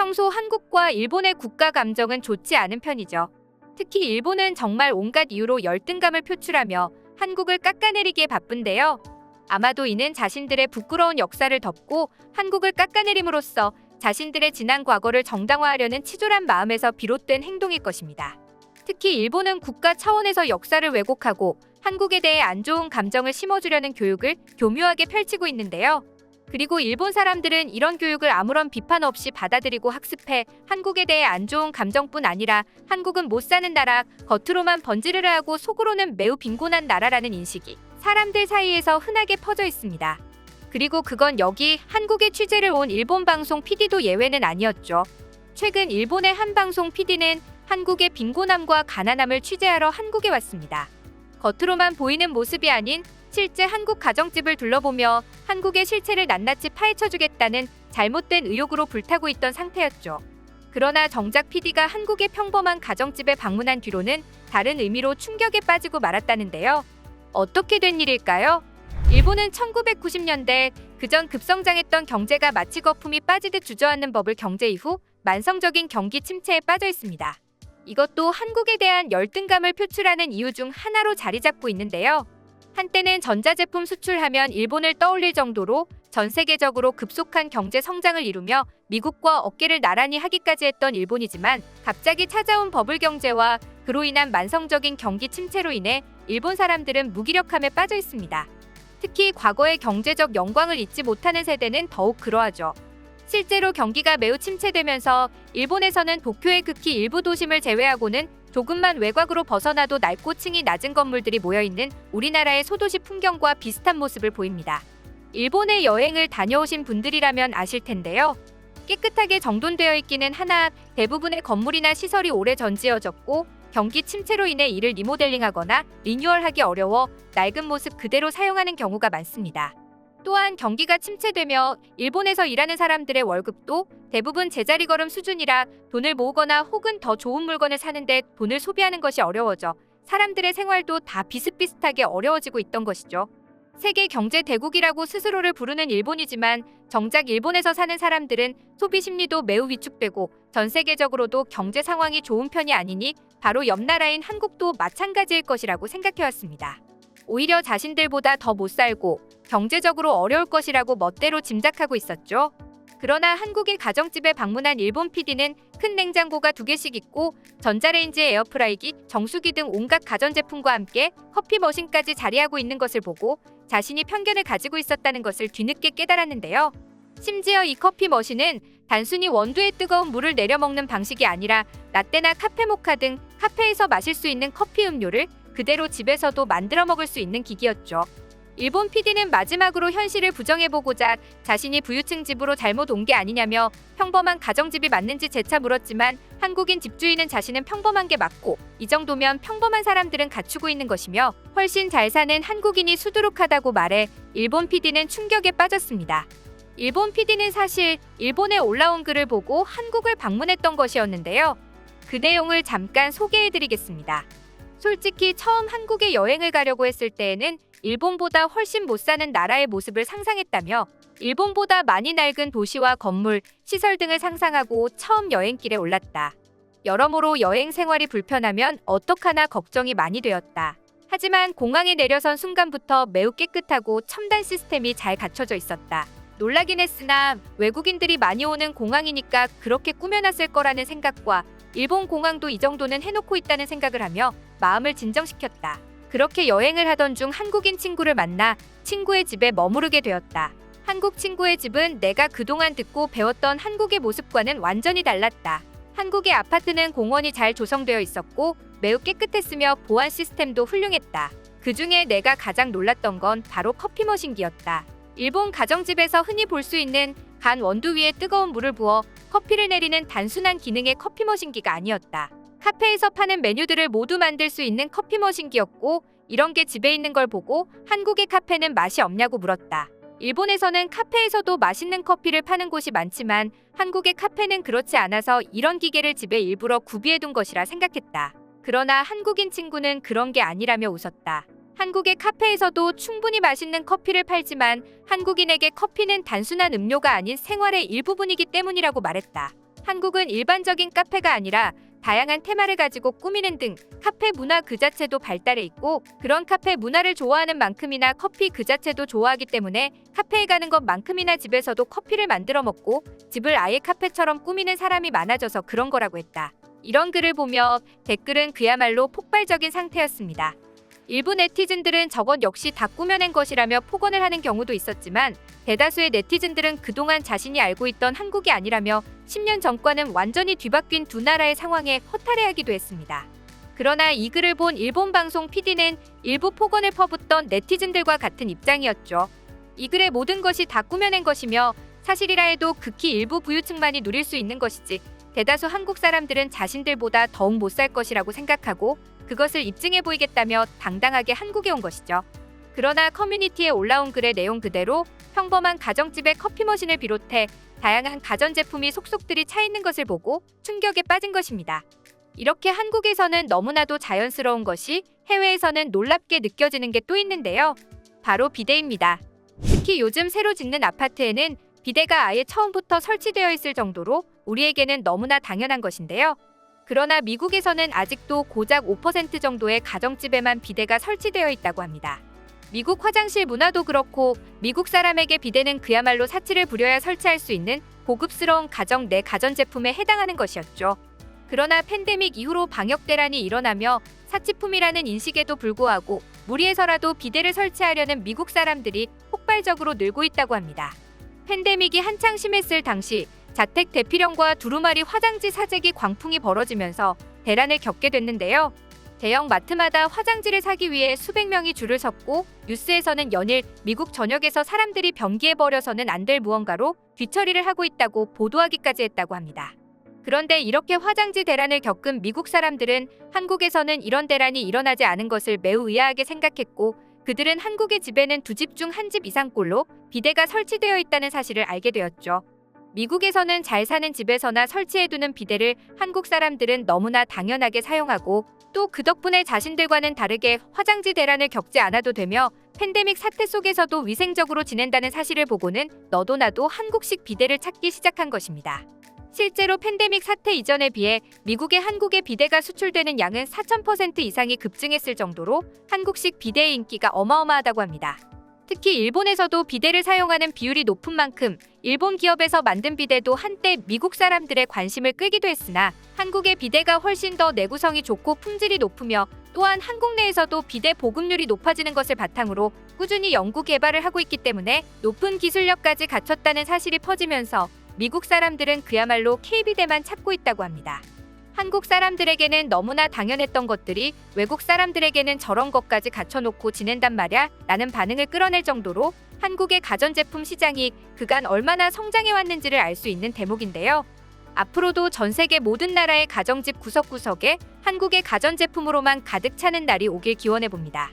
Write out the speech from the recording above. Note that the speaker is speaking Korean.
평소 한국과 일본의 국가 감정은 좋지 않은 편이죠. 특히 일본은 정말 온갖 이유로 열등감을 표출하며 한국을 깎아내리기에 바쁜데요. 아마도 이는 자신들의 부끄러운 역사를 덮고 한국을 깎아내림으로써 자신들의 지난 과거를 정당화하려는 치졸한 마음에서 비롯된 행동일 것입니다. 특히 일본은 국가 차원에서 역사를 왜곡하고 한국에 대해 안 좋은 감정을 심어주려는 교육을 교묘하게 펼치고 있는데요. 그리고 일본 사람들은 이런 교육을 아무런 비판 없이 받아들이고 학습해 한국에 대해 안 좋은 감정뿐 아니라 한국은 못 사는 나라, 겉으로만 번지르르하고 속으로는 매우 빈곤한 나라라는 인식이 사람들 사이에서 흔하게 퍼져 있습니다. 그리고 그건 여기 한국에 취재를 온 일본 방송 PD도 예외는 아니었죠. 최근 일본의 한 방송 PD는 한국의 빈곤함과 가난함을 취재하러 한국에 왔습니다. 겉으로만 보이는 모습이 아닌 실제 한국 가정집을 둘러보며 한국의 실체를 낱낱이 파헤쳐주겠다는 잘못된 의욕으로 불타고 있던 상태였죠. 그러나 정작 PD가 한국의 평범한 가정집에 방문한 뒤로는 다른 의미로 충격에 빠지고 말았다는데요. 어떻게 된 일일까요? 일본은 1990년대 그전 급성장했던 경제가 마치 거품이 빠지듯 주저앉는 버블 경제 이후 만성적인 경기 침체에 빠져 있습니다. 이것도 한국에 대한 열등감을 표출하는 이유 중 하나로 자리 잡고 있는데요. 한때는 전자제품 수출하면 일본을 떠올릴 정도로 전 세계적으로 급속한 경제 성장을 이루며 미국과 어깨를 나란히 하기까지 했던 일본이지만 갑자기 찾아온 버블 경제와 그로 인한 만성적인 경기 침체로 인해 일본 사람들은 무기력함에 빠져 있습니다. 특히 과거의 경제적 영광을 잊지 못하는 세대는 더욱 그러하죠. 실제로 경기가 매우 침체되면서 일본에서는 도쿄의 극히 일부 도심을 제외하고는 조금만 외곽으로 벗어나도 낮고 층이 낮은 건물들이 모여있는 우리나라의 소도시 풍경과 비슷한 모습을 보입니다. 일본에 여행을 다녀오신 분들이라면 아실 텐데요. 깨끗하게 정돈되어 있기는 하나 대부분의 건물이나 시설이 오래전 지어졌고 경기 침체로 인해 이를 리모델링하거나 리뉴얼하기 어려워 낡은 모습 그대로 사용하는 경우가 많습니다. 또한 경기가 침체되며 일본에서 일하는 사람들의 월급도 대부분 제자리 걸음 수준이라 돈을 모으거나 혹은 더 좋은 물건을 사는데 돈을 소비하는 것이 어려워져 사람들의 생활도 다 비슷비슷하게 어려워지고 있던 것이죠. 세계 경제 대국이라고 스스로를 부르는 일본이지만 정작 일본에서 사는 사람들은 소비 심리도 매우 위축되고 전 세계적으로도 경제 상황이 좋은 편이 아니니 바로 옆 나라인 한국도 마찬가지일 것이라고 생각해왔습니다. 오히려 자신들보다 더 못 살고 경제적으로 어려울 것이라고 멋대로 짐작하고 있었죠. 그러나 한국의 가정집에 방문한 일본 PD는 큰 냉장고가 2개씩 있고 전자레인지에 에어프라이기, 정수기 등 온갖 가전제품과 함께 커피 머신까지 자리하고 있는 것을 보고 자신이 편견을 가지고 있었다는 것을 뒤늦게 깨달았는데요. 심지어 이 커피 머신은 단순히 원두에 뜨거운 물을 내려 먹는 방식이 아니라 라떼나 카페 모카 등 카페에서 마실 수 있는 커피 음료를 그대로 집에서도 만들어 먹을 수 있는 기기였죠. 일본 PD는 마지막으로 현실을 부정해보고자 자신이 부유층 집으로 잘못 온 게 아니냐며 평범한 가정집이 맞는지 재차 물었지만 한국인 집주인은 자신은 평범한 게 맞고 이 정도면 평범한 사람들은 갖추고 있는 것이며 훨씬 잘 사는 한국인이 수두룩하다고 말해 일본 PD는 충격에 빠졌습니다. 일본 PD는 사실 일본에 올라온 글을 보고 한국을 방문했던 것이었는데요. 그 내용을 잠깐 소개해드리겠습니다. 솔직히 처음 한국에 여행을 가려고 했을 때에는 일본보다 훨씬 못 사는 나라의 모습을 상상했다며 일본보다 많이 낡은 도시와 건물, 시설 등을 상상하고 처음 여행길에 올랐다. 여러모로 여행 생활이 불편하면 어떡하나 걱정이 많이 되었다. 하지만 공항에 내려선 순간부터 매우 깨끗하고 첨단 시스템이 잘 갖춰져 있었다. 놀라긴 했으나 외국인들이 많이 오는 공항이니까 그렇게 꾸며놨을 거라는 생각과 일본 공항도 이 정도는 해놓고 있다는 생각을 하며 마음을 진정시켰다. 그렇게 여행을 하던 중 한국인 친구를 만나 친구의 집에 머무르게 되었다. 한국 친구의 집은 내가 그동안 듣고 배웠던 한국의 모습과는 완전히 달랐다. 한국의 아파트는 공원이 잘 조성되어 있었고 매우 깨끗했으며 보안 시스템도 훌륭했다. 그중에 내가 가장 놀랐던 건 바로 커피 머신기였다. 일본 가정집에서 흔히 볼 수 있는 간 원두 위에 뜨거운 물을 부어 커피를 내리는 단순한 기능의 커피 머신기가 아니었다. 카페에서 파는 메뉴들을 모두 만들 수 있는 커피 머신기였고 이런 게 집에 있는 걸 보고 한국의 카페는 맛이 없냐고 물었다. 일본에서는 카페에서도 맛있는 커피를 파는 곳이 많지만 한국의 카페는 그렇지 않아서 이런 기계를 집에 일부러 구비해둔 것이라 생각했다. 그러나 한국인 친구는 그런 게 아니라며 웃었다. 한국의 카페에서도 충분히 맛있는 커피를 팔지만 한국인에게 커피는 단순한 음료가 아닌 생활의 일부분이기 때문이라고 말했다. 한국은 일반적인 카페가 아니라 다양한 테마를 가지고 꾸미는 등 카페 문화 그 자체도 발달해 있고, 그런 카페 문화를 좋아하는 만큼이나 커피 그 자체도 좋아하기 때문에 카페에 가는 것만큼이나 집에서도 커피를 만들어 먹고 집을 아예 카페처럼 꾸미는 사람이 많아져서 그런 거라고 했다. 이런 글을 보며 댓글은 그야말로 폭발적인 상태였습니다. 일부 네티즌들은 저것 역시 다 꾸며낸 것이라며 폭언을 하는 경우도 있었지만, 대다수의 네티즌들은 그동안 자신이 알고 있던 한국이 아니라며 10년 전과는 완전히 뒤바뀐 두 나라의 상황에 허탈해하기도 했습니다. 그러나 이 글을 본 일본 방송 PD는 일부 폭언을 퍼붓던 네티즌들과 같은 입장이었죠. 이 글의 모든 것이 다 꾸며낸 것이며 사실이라 해도 극히 일부 부유층만이 누릴 수 있는 것이지, 대다수 한국 사람들은 자신들보다 더욱 못 살 것이라고 생각하고 그것을 입증해 보이겠다며 당당하게 한국에 온 것이죠. 그러나 커뮤니티에 올라온 글의 내용 그대로 평범한 가정집에 커피 머신을 비롯해 다양한 가전제품이 속속들이 차 있는 것을 보고 충격에 빠진 것입니다. 이렇게 한국에서는 너무나도 자연스러운 것이 해외에서는 놀랍게 느껴지는 게 또 있는데요. 바로 비데입니다. 특히 요즘 새로 짓는 아파트에는 비데가 아예 처음부터 설치되어 있을 정도로 우리에게는 너무나 당연한 것인데요. 그러나 미국에서는 아직도 고작 5% 정도의 가정집에만 비데가 설치되어 있다고 합니다. 미국 화장실 문화도 그렇고 미국 사람에게 비데는 그야말로 사치를 부려야 설치할 수 있는 고급스러운 가정 내 가전제품에 해당하는 것이었죠. 그러나 팬데믹 이후로 방역 대란이 일어나며 사치품이라는 인식에도 불구하고 무리해서라도 비데를 설치하려는 미국 사람들이 폭발적으로 늘고 있다고 합니다. 팬데믹이 한창 심했을 당시 자택 대피령과 두루마리 화장지 사재기 광풍이 벌어지면서 대란을 겪게 됐는데요. 대형 마트마다 화장지를 사기 위해 수백 명이 줄을 섰고, 뉴스에서는 연일 미국 전역에서 사람들이 변기에 버려서는 안 될 무언가로 뒤처리를 하고 있다고 보도하기까지 했다고 합니다. 그런데 이렇게 화장지 대란을 겪은 미국 사람들은 한국에서는 이런 대란이 일어나지 않은 것을 매우 의아하게 생각했고, 그들은 한국의 집에는 두 집 중 한 집 이상꼴로 비데가 설치되어 있다는 사실을 알게 되었죠. 미국에서는 잘 사는 집에서나 설치해두는 비데를 한국 사람들은 너무나 당연하게 사용하고, 또 그 덕분에 자신들과는 다르게 화장지 대란을 겪지 않아도 되며 팬데믹 사태 속에서도 위생적으로 지낸다는 사실을 보고는 너도 나도 한국식 비데를 찾기 시작한 것입니다. 실제로 팬데믹 사태 이전에 비해 미국의 한국의 비데가 수출되는 양은 4000% 이상이 급증했을 정도로 한국식 비데의 인기가 어마어마하다고 합니다. 특히 일본에서도 비데를 사용하는 비율이 높은 만큼 일본 기업에서 만든 비데도 한때 미국 사람들의 관심을 끌기도 했으나, 한국의 비데가 훨씬 더 내구성이 좋고 품질이 높으며 또한 한국 내에서도 비데 보급률이 높아지는 것을 바탕으로 꾸준히 연구 개발을 하고 있기 때문에 높은 기술력까지 갖췄다는 사실이 퍼지면서 미국 사람들은 그야말로 K비데만 찾고 있다고 합니다. 한국 사람들에게는 너무나 당연했던 것들이 외국 사람들에게는 저런 것까지 갖춰놓고 지낸단 말야? 라는 반응을 끌어낼 정도로 한국의 가전제품 시장이 그간 얼마나 성장해왔는지를 알 수 있는 대목인데요. 앞으로도 전 세계 모든 나라의 가정집 구석구석에 한국의 가전제품으로만 가득 차는 날이 오길 기원해봅니다.